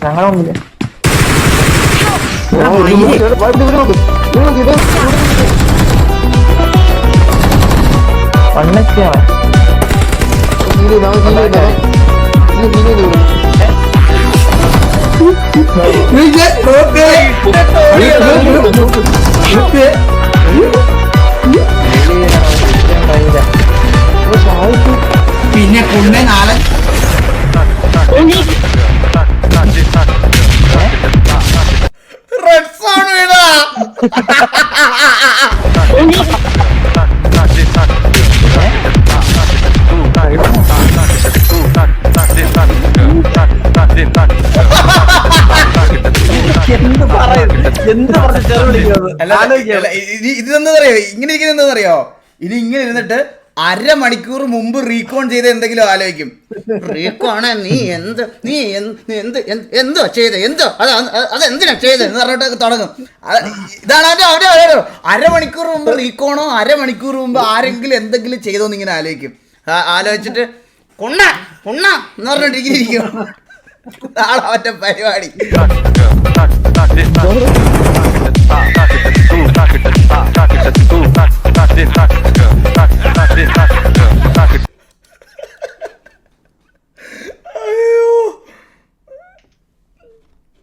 ഞങ്ങളെ മുന്നില് വണ്ണൊക്കെയാണ് പിന്നെ കൊണ്ടേ നാളെ റെഡ് സോൺ വീടാ ഇതെന്താറിയോ ഇങ്ങനെ ഇരിക്കുന്ന എന്താറിയോ ഇത് ഇങ്ങനെ ഇരുന്നിട്ട് അരമണിക്കൂർ മുമ്പ് റീകോൺ ചെയ്ത് എന്തെങ്കിലും ആലോചിക്കും. റീകോണ് നീ എന്തോ ചെയ്ത് എന്തോ അതെന്തിനാ ചെയ്ത് എന്ന് പറഞ്ഞിട്ട് തുടങ്ങും. ഇതാണ് അവരുടെ അരമണിക്കൂർ മുമ്പ് റീകോണോ അരമണിക്കൂർ മുമ്പ് ആരെങ്കിലും എന്തെങ്കിലും ചെയ്തോന്ന് ഇങ്ങനെ ആലോചിക്കും. ആലോചിച്ചിട്ട് കൊണ്ണ എന്ന് പറഞ്ഞിട്ടിരിക്കും. നാളെ അവന്റെ പരിപാടി.